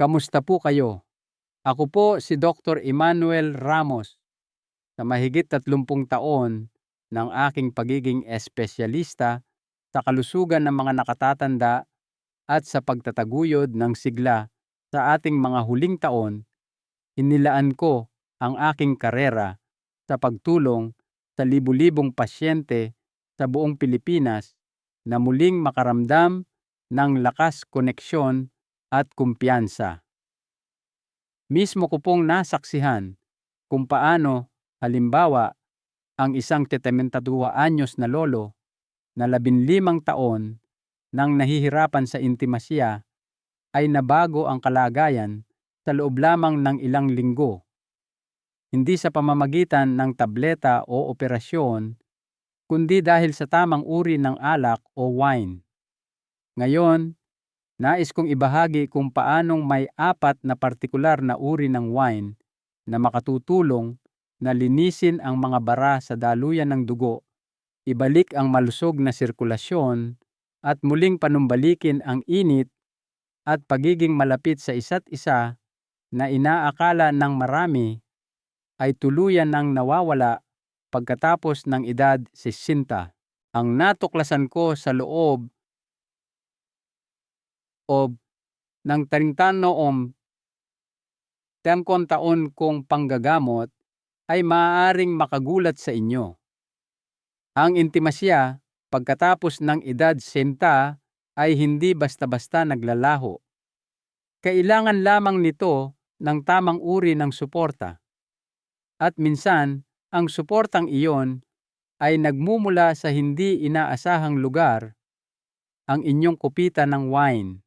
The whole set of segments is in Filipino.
Kamusta po kayo? Ako po si Dr. Emmanuel Ramos. Sa mahigit 30 taon ng aking pagiging espesyalista sa kalusugan ng mga nakatatanda at sa pagtataguyod ng sigla sa ating mga huling taon, inilaan ko ang aking karera sa pagtulong sa libu-libong pasyente sa buong Pilipinas na muling makaramdam ng lakas, koneksyon at kumpiyansa. Mismo ko pong nasaksihan kung paano, halimbawa, ang isang 72 anyos na lolo na 15 taon nang nahihirapan sa intimasya ay nabago ang kalagayan sa loob lamang ng ilang linggo, hindi sa pamamagitan ng tableta o operasyon, kundi dahil sa tamang uri ng alak o wine. Ngayon, nais kong ibahagi kung paanong may 4 na partikular na uri ng wine na makatutulong na linisin ang mga bara sa daluyan ng dugo, ibalik ang malusog na sirkulasyon, at muling panumbalikin ang init at pagiging malapit sa isa't isa na inaakala ng marami ay tuluyan ng nawawala pagkatapos ng edad 60. Ang natuklasan ko sa loob ng 30 taon kong panggagamot ay maaaring makagulat sa inyo. Ang intimasya pagkatapos ng edad 60 ay hindi basta-basta naglalaho. Kailangan lamang nito ng tamang uri ng suporta. At minsan, ang suportang iyon ay nagmumula sa hindi inaasahang lugar, ang inyong kupita ng wine.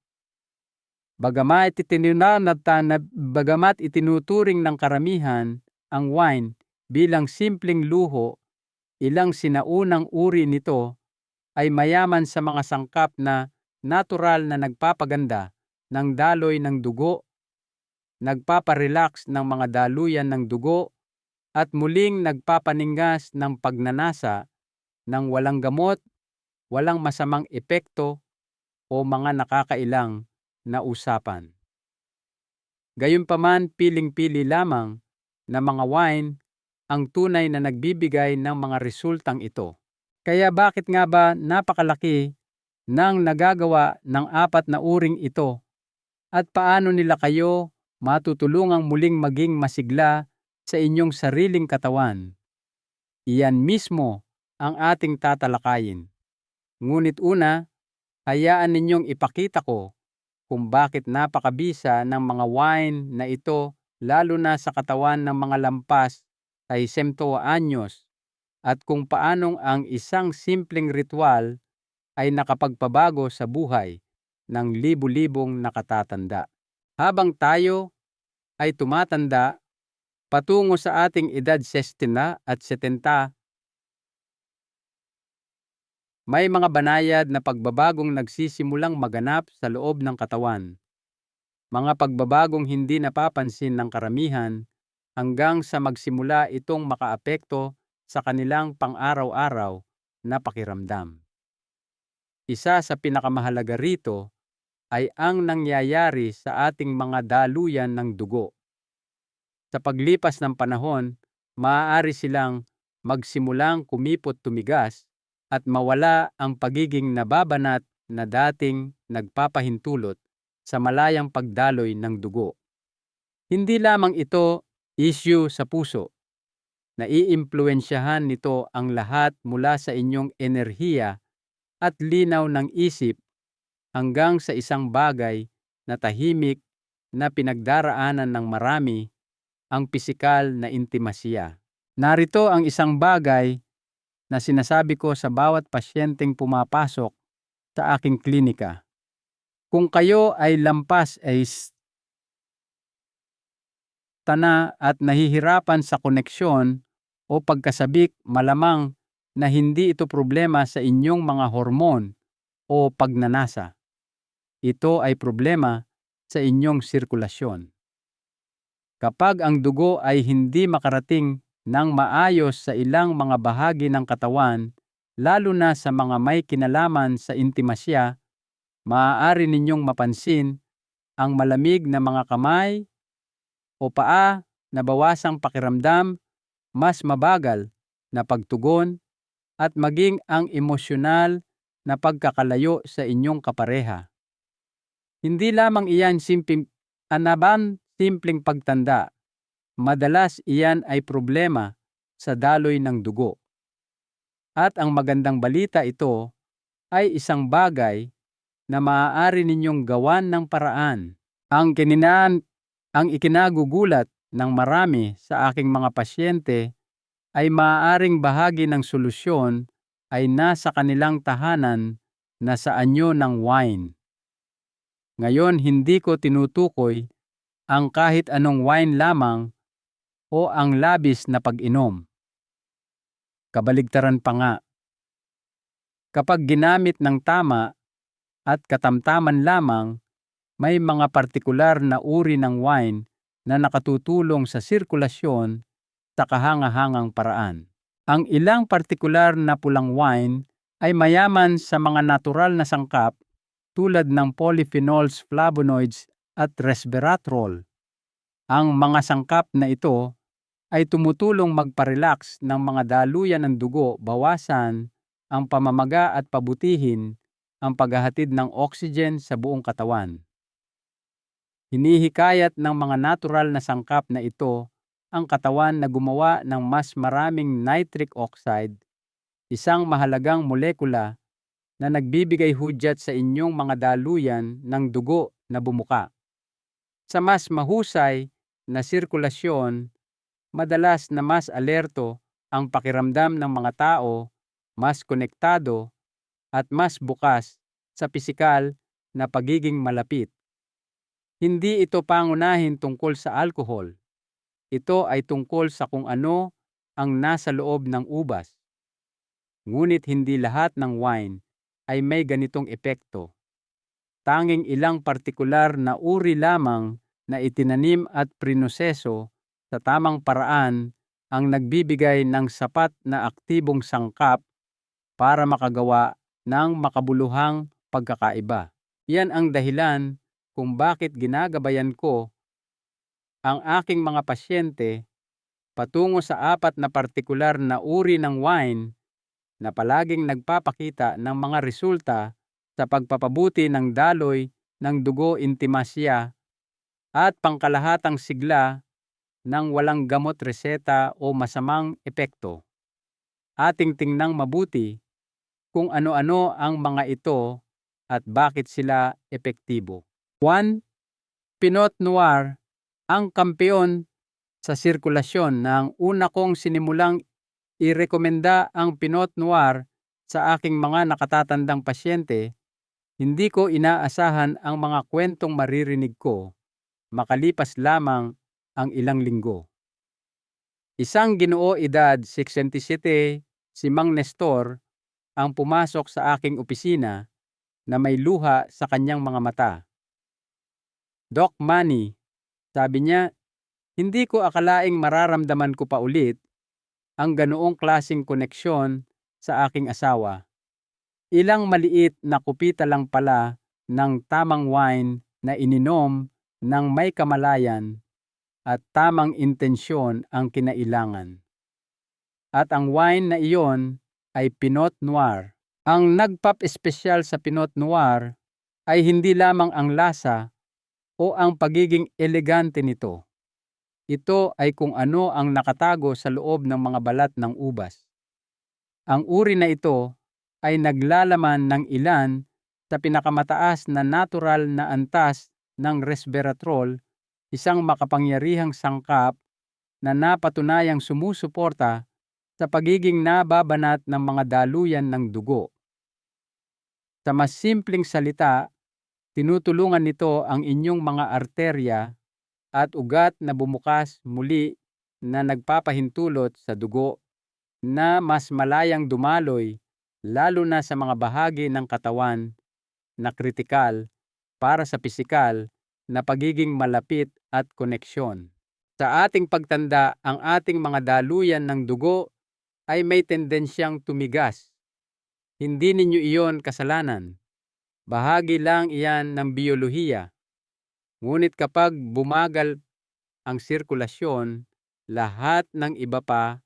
Bagamat itinuturing ng karamihan ang wine bilang simpleng luho, ilang sinaunang uri nito ay mayaman sa mga sangkap na natural na nagpapaganda ng daloy ng dugo, nagpaparelax ng mga daluyan ng dugo, at muling nagpapaningas ng pagnanasa ng walang gamot, walang masamang epekto o mga nakakailang na usapan. Gayunpaman, piling-pili lamang na mga wine ang tunay na nagbibigay ng mga resultang ito. Kaya bakit nga ba napakalaki ng nagagawa ng 4 na uring ito, at paano nila kayo matutulungang muling maging masigla sa inyong sariling katawan? Iyan mismo ang ating tatalakayin. Ngunit una, hayaan ninyong ipakita ko kung bakit napakabisa ng mga wine na ito, lalo na sa katawan ng mga lampas sa 60 anyos, at kung paanong ang isang simpleng ritual ay nakapagpabago sa buhay ng libu-libong nakatatanda. Habang tayo ay tumatanda patungo sa ating edad 60 at 70, may mga banayad na pagbabagong nagsisimulang maganap sa loob ng katawan. Mga pagbabagong hindi napapansin ng karamihan hanggang sa magsimula itong makaapekto sa kanilang pang-araw-araw na pakiramdam. Isa sa pinakamahalaga rito ay ang nangyayari sa ating mga daluyan ng dugo. Sa paglipas ng panahon, maaari silang magsimulang kumipot-tumigas at mawala ang pagiging nababanat na dating nagpapahintulot sa malayang pagdaloy ng dugo. Hindi lamang ito issue sa puso. Naiimpluwensyahan nito ang lahat mula sa inyong enerhiya at linaw ng isip hanggang sa isang bagay na tahimik na pinagdaraanan ng marami, ang pisikal na intimasya. Narito ang isang bagay na sinasabi ko sa bawat pasyenteng pumapasok sa aking klinika. Kung kayo ay lampas ay tana at nahihirapan sa koneksyon o pagkasabik, malamang na hindi ito problema sa inyong mga hormon o pagnanasa. Ito ay problema sa inyong sirkulasyon. Kapag ang dugo ay hindi makarating ng maayos sa ilang mga bahagi ng katawan, lalo na sa mga may kinalaman sa intimasya, maaari ninyong mapansin ang malamig na mga kamay o paa na bawasang pakiramdam, mas mabagal na pagtugon, at maging ang emosyonal na pagkakalayo sa inyong kapareha. Hindi lamang iyan simpleng pagtanda. Madalas iyan ay problema sa daloy ng dugo. At ang magandang balita, ito ay isang bagay na maaari ninyong gawan ng paraan. Ang ikinagugulat ng marami sa aking mga pasyente ay maaaring bahagi ng solusyon ay nasa kanilang tahanan na sa anyo ng wine. Ngayon, hindi ko tinutukoy ang kahit anong wine lamang o ang labis na pag-inom. Kabaligtaran pa nga. Kapag ginamit ng tama at katamtaman lamang, may mga partikular na uri ng wine na nakatutulong sa sirkulasyon sa kahangahangang paraan. Ang ilang partikular na pulang wine ay mayaman sa mga natural na sangkap tulad ng polyphenols, flavonoids at resveratrol. Ang mga sangkap na ito ay tumutulong magpa-relax ng mga daluyan ng dugo, bawasan ang pamamaga at pabutihin ang paghahatid ng oxygen sa buong katawan. Hinihikayat ng mga natural na sangkap na ito ang katawan na gumawa ng mas maraming nitric oxide, isang mahalagang molekula na nagbibigay hudyat sa inyong mga daluyan ng dugo na bumuka. Sa mas mahusay na sirkulasyon, madalas na mas alerto ang pakiramdam ng mga tao, mas konektado, at mas bukas sa pisikal na pagiging malapit. Hindi ito pangunahin tungkol sa alkohol. Ito ay tungkol sa kung ano ang nasa loob ng ubas. Ngunit hindi lahat ng wine ay may ganitong epekto. Tanging ilang partikular na uri lamang na itinanim at prinoseso sa tamang paraan ang nagbibigay ng sapat na aktibong sangkap para makagawa ng makabuluhang pagkakaiba. Yan ang dahilan kung bakit ginagabayan ko ang aking mga pasyente patungo sa 4 na partikular na uri ng wine na palaging nagpapakita ng mga resulta sa pagpapabuti ng daloy ng dugo, intimasya, at pangkalahatang sigla ng walang gamot, reseta o masamang epekto. Ating tingnang mabuti kung ano-ano ang mga ito at bakit sila epektibo. 1. Pinot Noir, ang kampeon sa sirkulasyon. Nang una kong sinimulang irekomenda ang Pinot Noir sa aking mga nakatatandang pasyente, hindi ko inaasahan ang mga kwentong maririnig ko makalipas lamang ang ilang linggo. Isang ginoo edad 67, si Mang Nestor, ang pumasok sa aking opisina na may luha sa kanyang mga mata. "Doc Manny," sabi niya, "hindi ko akalaing mararamdaman ko pa ulit ang ganoong klaseng koneksyon sa aking asawa. Ilang maliit na kupita lang pala ng tamang wine na ininom ng may kamalayan at tamang intensyon ang kinailangan. At ang wine na iyon ay Pinot Noir. Ang nagpap-espesyal sa Pinot Noir ay hindi lamang ang lasa o ang pagiging elegante nito. Ito ay kung ano ang nakatago sa loob ng mga balat ng ubas. Ang uri na ito ay naglalaman ng ilan sa pinakamataas na natural na antas ng resveratrol, isang makapangyarihang sangkap na napatunayang sumusuporta sa pagiging nababanat ng mga daluyan ng dugo. Sa mas simpleng salita, tinutulungan nito ang inyong mga arterya at ugat na bumukas muli, na nagpapahintulot sa dugo na mas malayang dumaloy, lalo na sa mga bahagi ng katawan na kritikal para sa pisikal na pagiging malapit at koneksyon. Sa ating pagtanda, ang ating mga daluyan ng dugo ay may tendensyang tumigas. Hindi ninyo iyon kasalanan. Bahagi lang iyan ng biyolohiya. Ngunit kapag bumagal ang sirkulasyon, lahat ng iba pa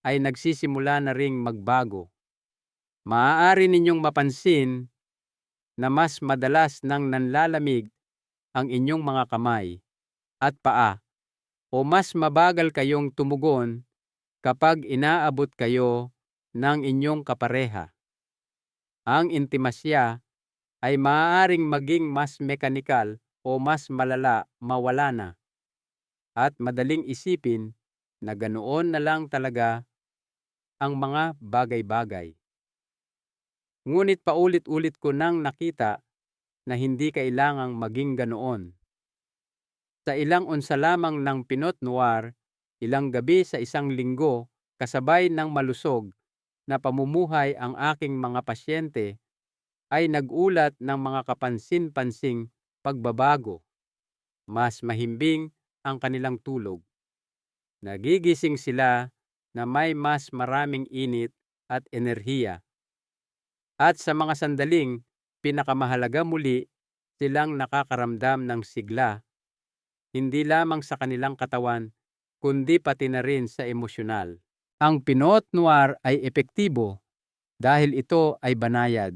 ay nagsisimula na ring magbago. Maaari ninyong mapansin na mas madalas nang nanlalamig ang inyong mga kamay at paa o mas mabagal kayong tumugon kapag inaabot kayo ng inyong kapareha. Ang intimasya ay maaaring maging mas mekanikal o mas malala mawala na at madaling isipin na ganoon na lang talaga ang mga bagay-bagay. Ngunit paulit-ulit ko nang nakita na hindi kailangang maging ganoon. Sa ilang unsa lamang ng Pinot Noir, ilang gabi sa isang linggo kasabay ng malusog na pamumuhay ang aking mga pasyente ay nag-ulat ng mga kapansin-pansing pagbabago. Mas mahimbing ang kanilang tulog. Nagigising sila na may mas maraming init at enerhiya. At sa mga sandaling pinakamahalaga muli silang nakakaramdam ng sigla, hindi lamang sa kanilang katawan, kundi pati na rin sa emosyonal. Ang Pinot Noir ay epektibo dahil ito ay banayad.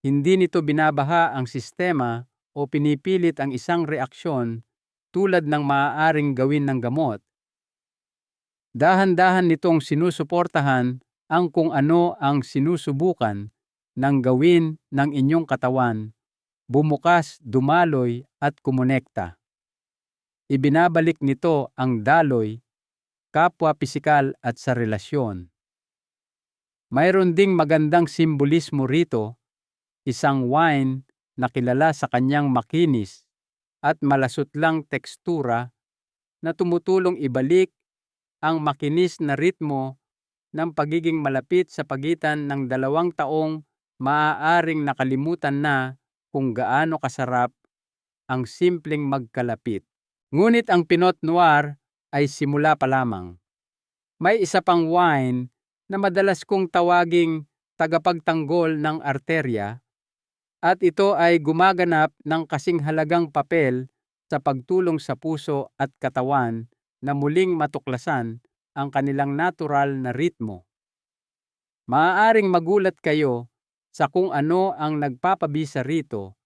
Hindi nito binabaha ang sistema o pinipilit ang isang reaksyon tulad ng maaaring gawin ng gamot. Dahan-dahan nitong sinusuportahan ang kung ano ang sinusubukan ng gawin ng inyong katawan, bumukas, dumaloy at kumonekta. Ibinabalik nito ang daloy, kapwa pisikal at sa relasyon. Mayroon ding magandang simbolismo rito, isang wine na kilala sa kanyang makinis at malasutlang tekstura na tumutulong ibalik ang makinis na ritmo ng pagiging malapit sa pagitan ng 2 taong maaaring nakalimutan na kung gaano kasarap ang simpleng magkalapit. Ngunit ang Pinot Noir ay simula pa lamang. May isa pang wine na madalas kong tawaging tagapagtanggol ng arterya at ito ay gumaganap ng kasing halagang papel sa pagtulong sa puso at katawan na muling matuklasan ang kanilang natural na ritmo. Maaaring magulat kayo sa kung ano ang nagpapabisa rito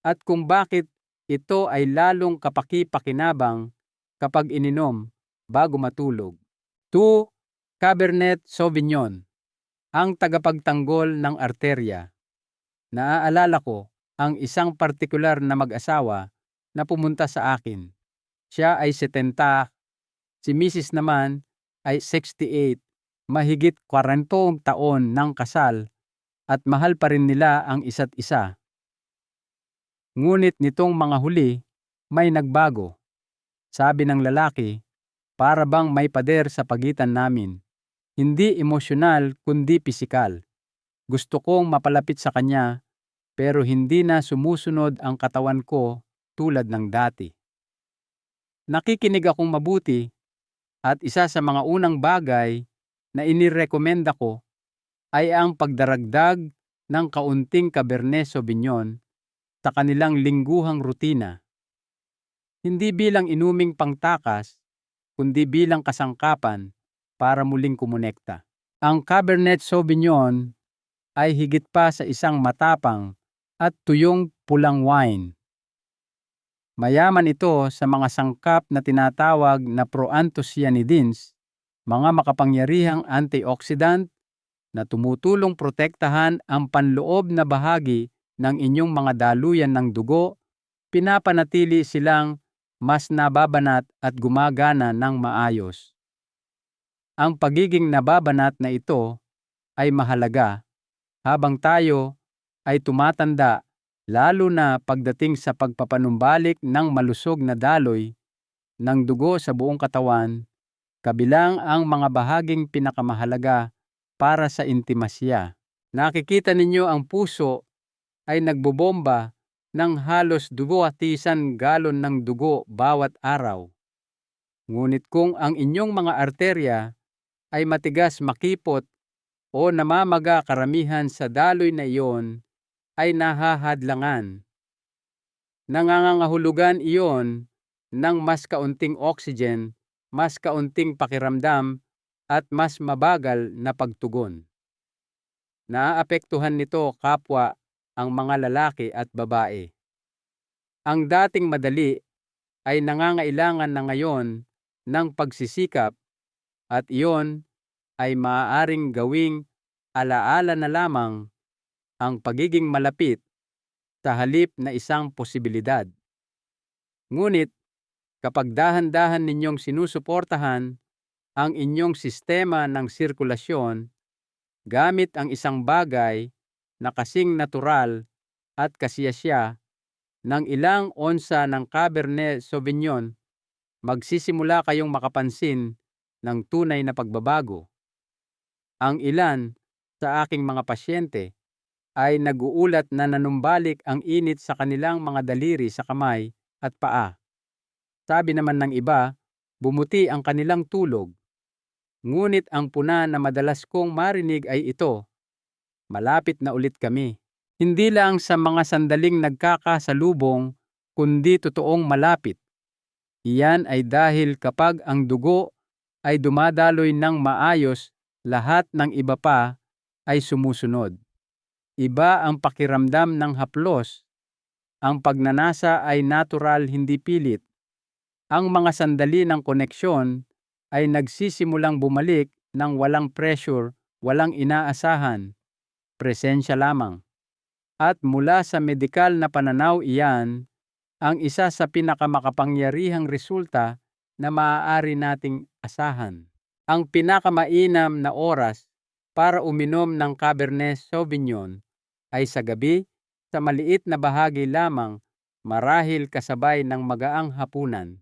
at kung bakit ito ay lalong kapaki-pakinabang kapag ininom bago matulog. 2. Cabernet Sauvignon, ang tagapagtanggol ng arterya. Naaalala ko ang isang partikular na mag-asawa na pumunta sa akin. Siya ay 70, si Mrs. naman ay 68, mahigit 40 taon ng kasal at mahal pa rin nila ang isa't isa. Ngunit nitong mga huli, may nagbago. Sabi ng lalaki, para bang may pader sa pagitan namin. Hindi emosyonal kundi pisikal. Gusto kong mapalapit sa kanya pero hindi na sumusunod ang katawan ko tulad ng dati. Nakikinig akong mabuti at isa sa mga unang bagay na inirekomenda ko ay ang pagdaragdag ng kaunting Cabernet Sauvignon sa kanilang lingguhang rutina. Hindi bilang inuming pangtakas, kundi bilang kasangkapan para muling kumonekta. Ang Cabernet Sauvignon ay higit pa sa isang matapang at tuyong pulang wine. Mayaman ito sa mga sangkap na tinatawag na proanthocyanidins, mga makapangyarihang antioxidant na tumutulong protektahan ang panloob na bahagi ng inyong mga daluyan ng dugo, pinapanatili silang mas nababanat at gumagana ng maayos. Ang pagiging nababanat na ito ay mahalaga habang tayo ay tumatanda, lalo na pagdating sa pagpapanumbalik ng malusog na daloy ng dugo sa buong katawan, kabilang ang mga bahaging pinakamahalaga para sa intimasya. Nakikita ninyo ang puso ay nagbobomba ng halos 2,000 galon ng dugo bawat araw. Ngunit kung ang inyong mga arterya ay matigas makipot o namamaga, karamihan sa daloy na iyon ay nahahadlangan. Nangangahulugan iyon ng mas kaunting oxygen, mas kaunting pakiramdam, at mas mabagal na pagtugon. Naaapektuhan nito kapwa ang mga lalaki at babae. Ang dating madali ay nangangailangan na ngayon ng pagsisikap, at iyon ay maaaring gawing alaala na lamang ang pagiging malapit sa halip na isang posibilidad. Ngunit kapag dahan-dahan ninyong sinusuportahan ang inyong sistema ng sirkulasyon gamit ang isang bagay na kasing natural at kasiyasya ng ilang onsa ng Cabernet Sauvignon, magsisimula kayong makapansin ng tunay na pagbabago. Ang ilan sa aking mga pasyente ay nag-uulat na nanumbalik ang init sa kanilang mga daliri sa kamay at paa. Sabi naman ng iba, bumuti ang kanilang tulog. Ngunit ang puna na madalas kong marinig ay ito, malapit na ulit kami. Hindi lang sa mga sandaling nagkakasalubong, kundi totoong malapit. Iyan ay dahil kapag ang dugo ay dumadaloy ng maayos, lahat ng iba pa ay sumusunod. Iba ang pakiramdam ng haplos. Ang pagnanasa ay natural, hindi pilit. Ang mga sandali ng koneksyon ay nagsisimulang bumalik ng walang pressure, walang inaasahan, presensya lamang. At mula sa medikal na pananaw, iyan ang isa sa pinakamakapangyarihang resulta na maaari nating asahan. Ang pinakamainam na oras para uminom ng Cabernet Sauvignon ay sa gabi, sa maliit na bahagi lamang, marahil kasabay ng magaang hapunan.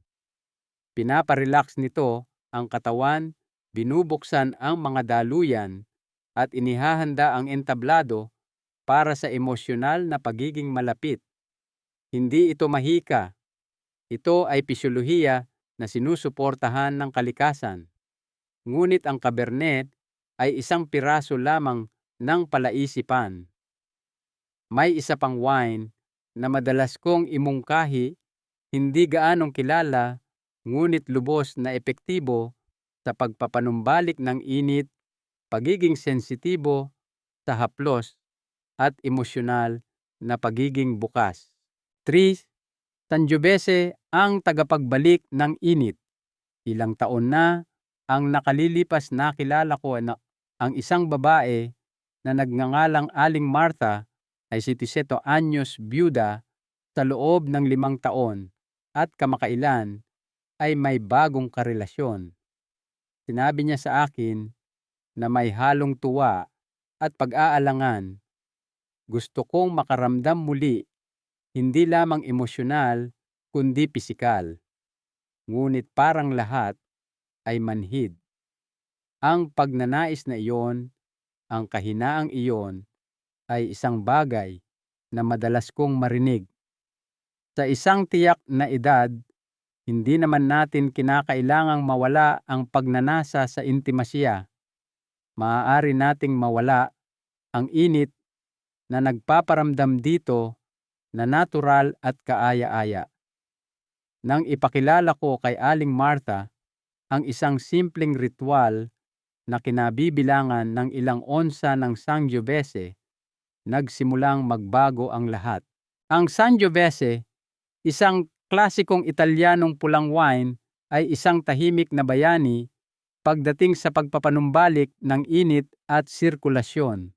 Pinaparelax nito ang katawan, binubuksan ang mga daluyan, at inihahanda ang entablado para sa emosyonal na pagiging malapit. Hindi ito mahika. Ito ay pisyolohiya na sinusuportahan ng kalikasan. Ngunit ang Cabernet ay isang piraso lamang ng palaisipan. May isa pang wine na madalas kong imungkahi, hindi gaanong kilala, ngunit lubos na epektibo sa pagpapanumbalik ng init, pagiging sensitibo sa haplos, at emosyonal na pagiging bukas. 3. Sangiovese ang tagapagbalik ng init. Ilang taon na ang nakalilipas, nakilala ko na ang isang babae na nagngangalang Aling Martha ay 77 anyos, byuda, sa loob ng 5 taon, at kamakailan ay may bagong karelasyon. Sinabi niya sa akin na may halong tuwa at pag-aalangan. Gusto kong makaramdam muli, hindi lamang emosyonal, kundi pisikal. Ngunit parang lahat ay manhid. Ang pagnanais na iyon, ang kahinaang iyon, ay isang bagay na madalas kong marinig. Sa isang tiyak na edad, hindi naman natin kinakailangang mawala ang pagnanasa sa intimasya. Maaari nating mawala ang init na nagpaparamdam dito na natural at kaaya-aya. Nang ipakilala ko kay Aling Martha ang isang simpleng ritual na kinabibilangan ng ilang onsa ng Sangiovese, nagsimulang magbago ang lahat. Ang Sangiovese, isang klasikong Italianong pulang wine, ay isang tahimik na bayani pagdating sa pagpapanumbalik ng init at sirkulasyon.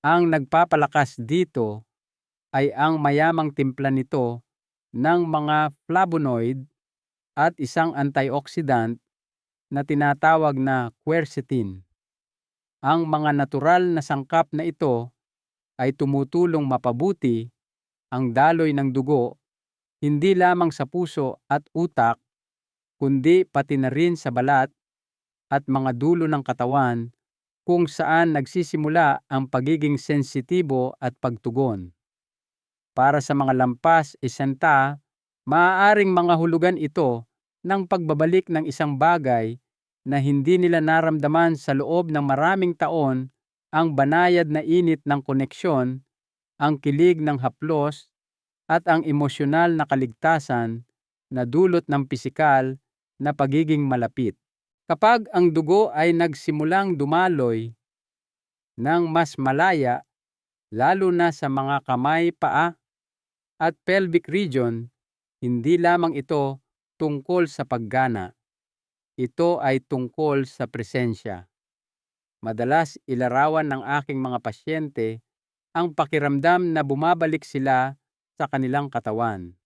Ang nagpapalakas dito ay ang mayamang timpla nito ng mga flavonoid at isang antioxidant na tinatawag na quercetin. Ang mga natural na sangkap na ito ay tumutulong mapabuti ang daloy ng dugo, hindi lamang sa puso at utak, kundi pati na rin sa balat at mga dulo ng katawan, kung saan nagsisimula ang pagiging sensitibo at pagtugon. Para sa mga lampas isenta, maaaring mga hulugan ito ng pagbabalik ng isang bagay na hindi nila naramdaman sa loob ng maraming taon, ang banayad na init ng koneksyon, ang kilig ng haplos, at ang emosyonal na kaligtasan na dulot ng pisikal na pagiging malapit. Kapag ang dugo ay nagsimulang dumaloy ng mas malaya, lalo na sa mga kamay, paa at pelvic region, hindi lamang ito tungkol sa paggana. Ito ay tungkol sa presensya. Madalas ilarawan ng aking mga pasyente ang pakiramdam na bumabalik sila sa kanilang katawan.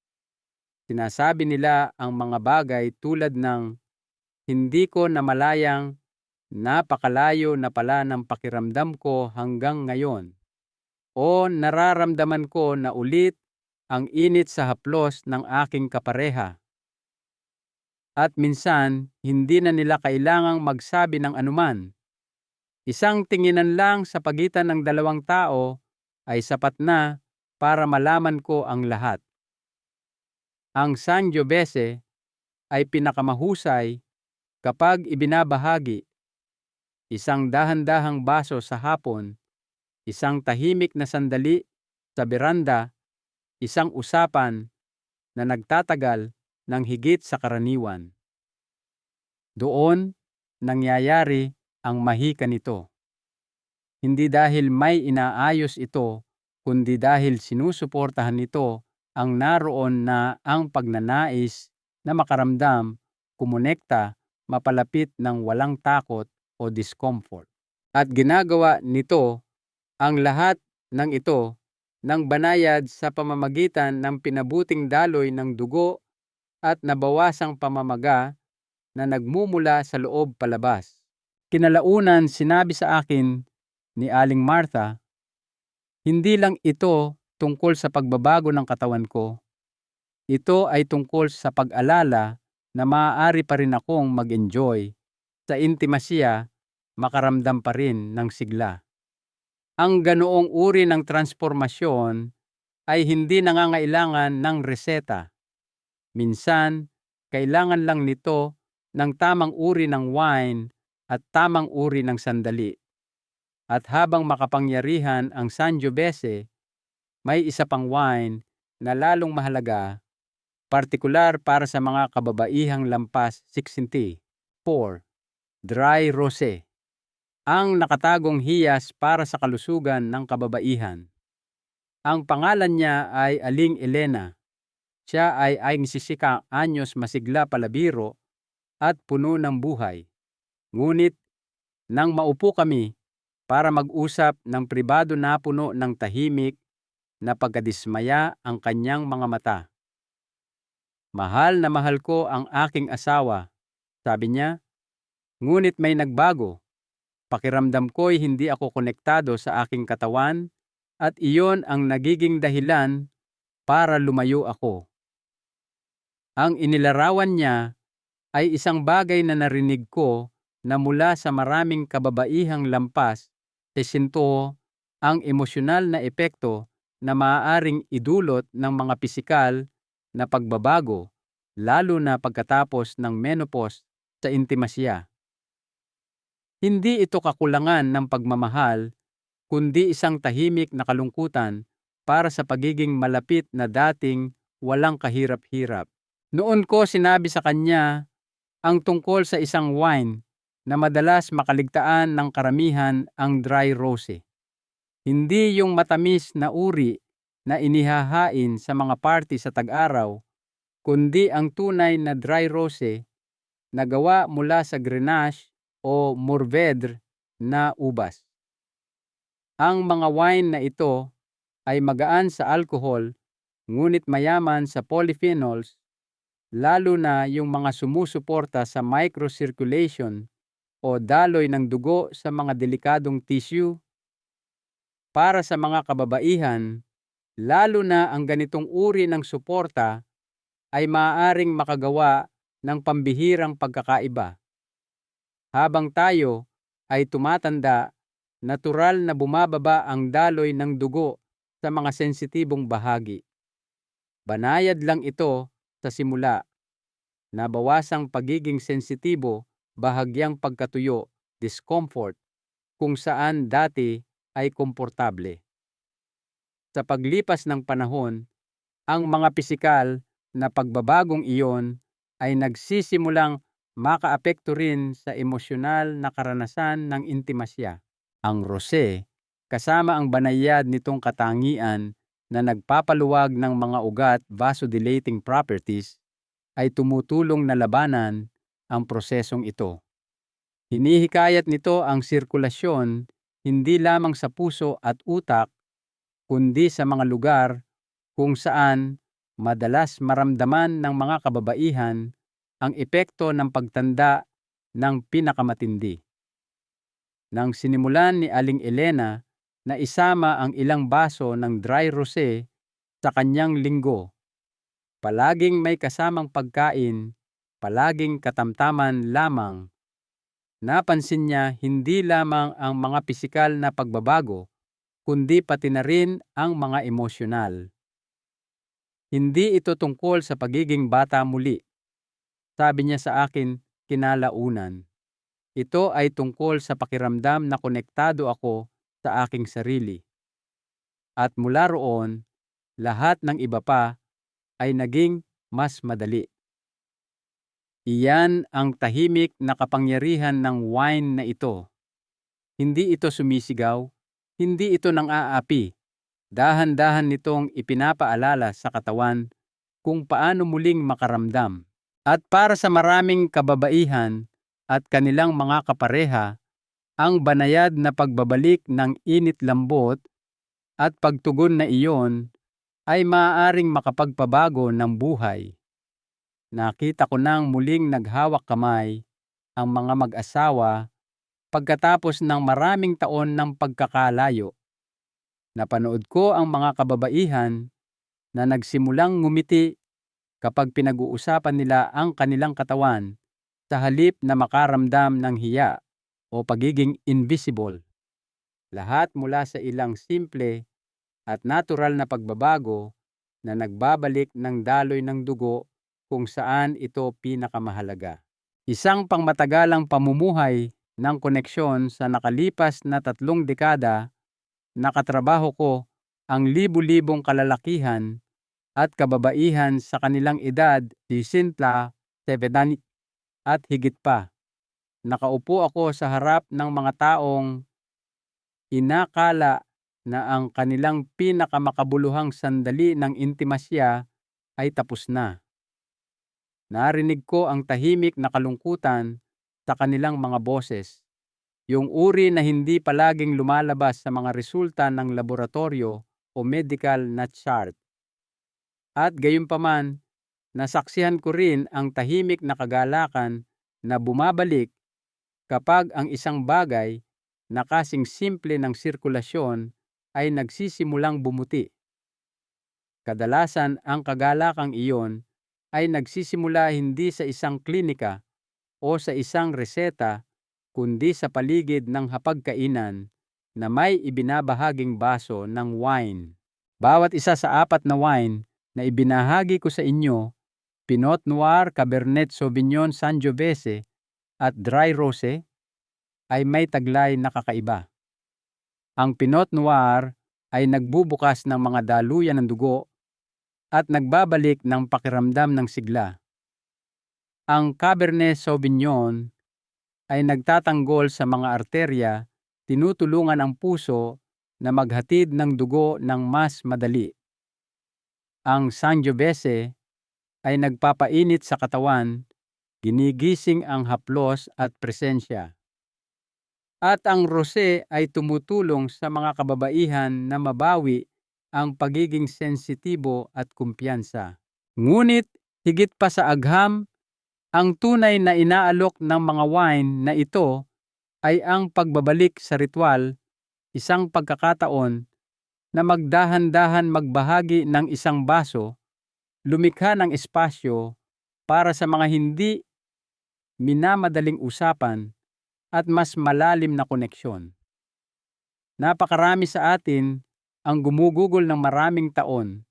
Sinasabi nila ang mga bagay tulad ng, "Hindi ko namalayang napakalayo na pala ng pakiramdam ko hanggang ngayon." O nararamdaman ko na ulit ang init sa haplos ng aking kapareha. At minsan, hindi na nila kailangang magsabi ng anuman. Isang tinginan lang sa pagitan ng dalawang tao ay sapat na para malaman ko ang lahat. Ang Sangiovese ay pinakamahusay kapag ibinabahagi. Isang dahan-dahang baso sa hapon, isang tahimik na sandali sa beranda, isang usapan na nagtatagal ng higit sa karaniwan. Doon nangyayari ang mahika nito. Hindi dahil may inaayos ito, kundi dahil sinusuportahan nito ang naroon na ang pagnanais na makaramdam, kumonekta, mapalapit ng walang takot o discomfort. At ginagawa nito ang lahat ng ito ng banayad sa pamamagitan ng pinabuting daloy ng dugo at nabawasang pamamaga na nagmumula sa loob palabas. Kinalaunan sinabi sa akin ni Aling Martha, "Hindi lang ito tungkol sa pagbabago ng katawan ko. Ito ay tungkol sa pag-alala na maaari pa rin akong mag-enjoy sa intimasya, makaramdam pa rin ng sigla." Ang ganoong uri ng transformasyon ay hindi nangangailangan ng reseta. Minsan, kailangan lang nito ng tamang uri ng wine at tamang uri ng sandali. At habang makapangyarihan ang Sangiovese, may isa pang wine na lalong mahalaga, partikular para sa mga kababaihang lampas 60. 4. Dry Rosé. Ang nakatagong hiyas para sa kalusugan ng kababaihan. Ang pangalan niya ay Aling Elena. Siya ay 65 anyos, masigla palabiro at puno ng buhay. Ngunit nang maupo kami para mag-usap ng pribado, na puno ng tahimik na pagkadismaya ang kanyang mga mata. "Mahal na mahal ko ang aking asawa," sabi niya, "ngunit may nagbago. Pakiramdam ko'y hindi ako konektado sa aking katawan at iyon ang nagiging dahilan para lumayo ako." Ang inilarawan niya ay isang bagay na narinig ko na mula sa maraming kababaihang lampas, sinto ang emosyonal na epekto na maaaring idulot ng mga pisikal na pagbabago, lalo na pagkatapos ng menopause sa intimasya. Hindi ito kakulangan ng pagmamahal, kundi isang tahimik na kalungkutan para sa pagiging malapit na dating walang kahirap-hirap. Noon ko sinabi sa kanya ang tungkol sa isang wine na madalas makaligtaan ng karamihan, ang Dry Rosé. Hindi yung matamis na uri na inihahain sa mga party sa tag-araw, kundi ang tunay na Dry Rosé na gawa mula sa Grenache o Mourvedre na ubas. Ang mga wine na ito ay magaan sa alcohol, ngunit mayaman sa polyphenols, lalo na yung mga sumusuporta sa microcirculation o daloy ng dugo sa mga delikadong tissue. Para sa mga kababaihan, lalo na ang ganitong uri ng suporta ay maaaring makagawa ng pambihirang pagkakaiba. Habang tayo ay tumatanda, natural na bumababa ang daloy ng dugo sa mga sensitibong bahagi. Banayad lang ito sa simula. Nabawasang pagiging sensitibo, bahagyang pagkatuyo, discomfort, kung saan dati ay komportable. Sa paglipas ng panahon, Ang mga pisikal na pagbabagong iyon ay nagsisimulang makaapekto rin sa emosyonal na karanasan ng intimasya. Ang rosé, kasama ang banayad nitong katangian na nagpapaluwag ng mga ugat vasodilating properties, ay tumutulong na labanan ang prosesong ito. Hinihikayat nito ang sirkulasyon hindi lamang sa puso at utak, kundi sa mga lugar kung saan madalas maramdaman ng mga kababaihan ang epekto ng pagtanda ng pinakamatindi. Nang sinimulan ni Aling Elena na isama ang ilang baso ng dry rosé sa kanyang linggo, palaging may kasamang pagkain, palaging katamtaman lamang, napansin niya hindi lamang ang mga pisikal na pagbabago, kundi pati na rin ang mga emosyonal. Hindi ito tungkol sa pagiging bata muli, sabi niya sa akin kinalaunan. Ito ay tungkol sa pakiramdam na konektado ako sa aking sarili. At mula roon, lahat ng iba pa ay naging mas madali. Iyan ang tahimik na kapangyarihan ng wine na ito. Hindi ito sumisigaw, hindi ito nang-aapi. Dahan-dahan nitong ipinapaalala sa katawan kung paano muling makaramdam. At para sa maraming kababaihan at kanilang mga kapareha, ang banayad na pagbabalik ng init-lambot at pagtugon na iyon ay maaaring makapagpabago ng buhay. Nakita ko nang muling naghawak kamay ang mga mag-asawa pagkatapos ng maraming taon ng pagkakalayo. Napanood ko ang mga kababaihan na nagsimulang ngumiti kapag pinag-uusapan nila ang kanilang katawan sa halip na makaramdam ng hiya o pagiging invisible. Lahat mula sa ilang simple at natural na pagbabago na nagbabalik ng daloy ng dugo kung saan ito pinakamahalaga. Isang pangmatagalang pamumuhay ng koneksyon sa nakalipas na 3 dekada, nakatrabaho ko ang libu-libong kalalakihan at kababaihan sa kanilang edad, 60, 70 at higit pa. Nakaupo ako sa harap ng mga taong inakala na ang kanilang pinakamakabuluhang sandali ng intimasya ay tapos na. Narinig ko ang tahimik na kalungkutan sa kanilang mga boses, yung uri na hindi palaging lumalabas sa mga resulta ng laboratorio o medical na chart. At gayunpaman, nasaksihan ko rin ang tahimik na kagalakan na bumabalik kapag ang isang bagay na kasing simple ng sirkulasyon ay nagsisimulang bumuti. Kadalasan ang kagalakang iyon ay nagsisimula hindi sa isang klinika o sa isang reseta, kundi sa paligid ng hapagkainan na may ibinabahaging baso ng wine. Bawat isa sa 4 na wine na ibinahagi ko sa inyo, Pinot Noir, Cabernet Sauvignon Sangiovese at Dry Rosé, ay may taglay na kakaiba. Ang Pinot Noir ay nagbubukas ng mga daluyan ng dugo at nagbabalik ng pakiramdam ng sigla. Ang Cabernet Sauvignon ay nagtatanggol sa mga arterya, tinutulungan ang puso na maghatid ng dugo ng mas madali. Ang Sangiovese ay nagpapainit sa katawan, ginigising ang haplos at presensya. At ang rosé ay tumutulong sa mga kababaihan na mabawi ang pagiging sensitibo at kumpiyansa. Ngunit higit pa sa agham, ang tunay na inaalok ng mga wine na ito ay ang pagbabalik sa ritual, isang pagkakataon na magdahan-dahan magbahagi ng isang baso, lumikha ng espasyo para sa mga hindi minamadaling usapan at mas malalim na koneksyon. Napakarami sa atin ang gumugugol ng maraming taon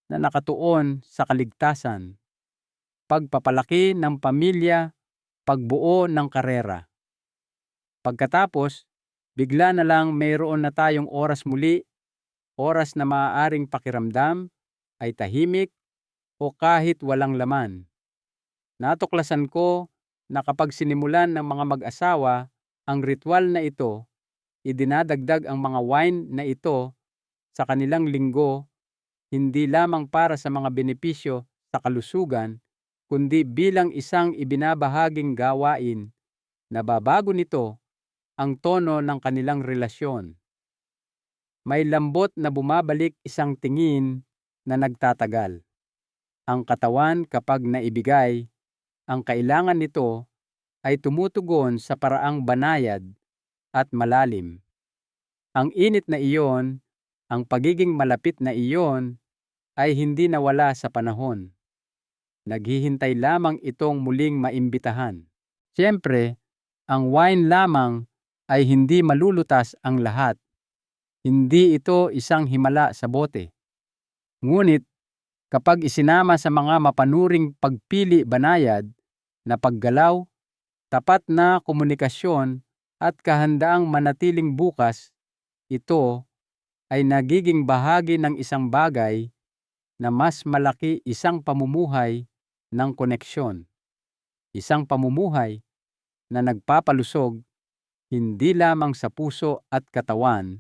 na nakatuon sa kaligtasan, pagpapalaki ng pamilya, pagbuo ng karera. Pagkatapos, bigla na lang mayroon na tayong oras muli, oras na maaaring pakiramdam ay tahimik o kahit walang laman. Natuklasan ko na kapag sinimulan ng mga mag-asawa ang ritual na ito, idinadagdag ang mga wine na ito sa kanilang linggo hindi lamang para sa mga benepisyo sa kalusugan, kundi bilang isang ibinabahaging gawain na babago nito ang tono ng kanilang relasyon. May lambot na bumabalik isang tingin na nagtatagal. Ang katawan kapag naibigay, ang kailangan nito ay tumutugon sa paraang banayad at malalim. Ang init na iyon, ang pagiging malapit na iyon, ay hindi nawala sa panahon. Naghihintay lamang itong muling maimbitahan. Siyempre, ang wine lamang ay hindi malulutas ang lahat. Hindi ito isang himala sa bote. Ngunit, kapag isinama sa mga mapanuring pagpili banayad na paggalaw, tapat na komunikasyon at kahandaang manatiling bukas, ito ay nagiging bahagi ng isang bagay na mas malaki, isang pamumuhay ng koneksyon. Isang pamumuhay na nagpapalusog hindi lamang sa puso at katawan,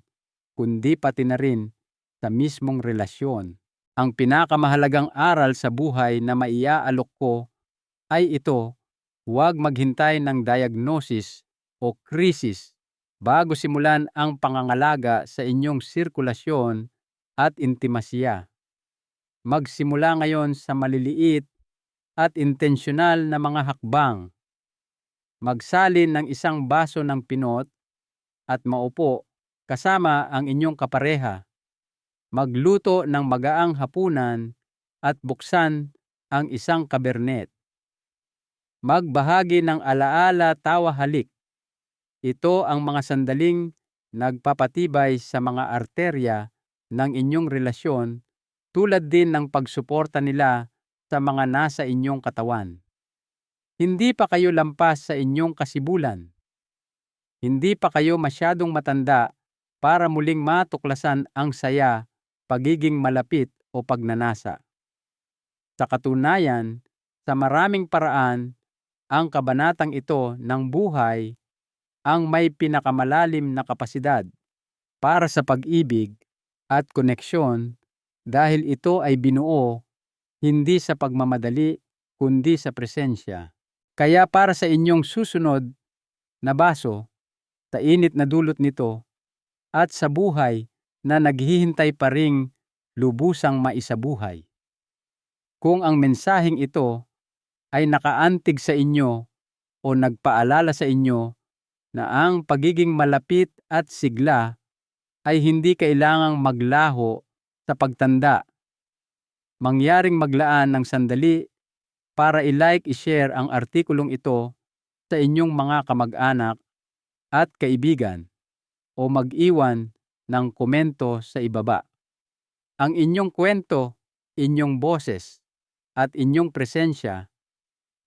kundi pati na rin sa mismong relasyon. Ang pinakamahalagang aral sa buhay na maiaalok ko ay ito: huwag maghintay ng diagnosis o krisis bago simulan ang pangangalaga sa inyong sirkulasyon at intimasya. Magsimula ngayon sa maliliit at intensyonal na mga hakbang. Magsalin ng isang baso ng pinot at maupo kasama ang inyong kapareha. Magluto ng magaang hapunan at buksan ang isang kabernet. Magbahagi ng alaala, tawa, halik. Ito ang mga sandaling nagpapatibay sa mga arterya ng inyong relasyon, tulad din ng pagsuporta nila sa mga nasa inyong katawan. Hindi pa kayo lampas sa inyong kasibulan. Hindi pa kayo masyadong matanda para muling matuklasan ang saya, pagiging malapit o pagnanasa. Sa katunayan, sa maraming paraan, ang kabanatang ito ng buhay ang may pinakamalalim na kapasidad para sa pag-ibig at koneksyon, dahil ito ay binuo hindi sa pagmamadali kundi sa presensya. Kaya para sa inyong susunod na baso, sa init na dulot nito at sa buhay na naghihintay pa ring lubusang maisabuhay, kung ang mensaheng ito ay nakaantig sa inyo o nagpaalala sa inyo na ang pagiging malapit at sigla ay hindi kailangang maglaho sa pagtanda, mangyaring maglaan ng sandali para i-like, i-share ang artikulong ito sa inyong mga kamag-anak at kaibigan o mag-iwan ng komento sa ibaba. Ang inyong kwento, inyong boses at inyong presensya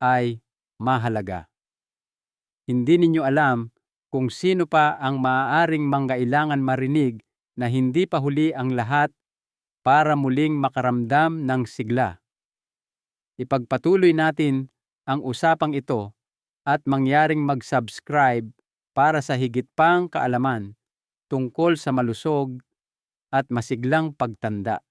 ay mahalaga. Hindi ninyo alam kung sino pa ang maaaring mangailangan marinig na hindi pa huli ang lahat para muling makaramdam ng sigla. Ipagpatuloy natin ang usapang ito at mangyaring mag-subscribe para sa higit pang kaalaman tungkol sa malusog at masiglang pagtanda.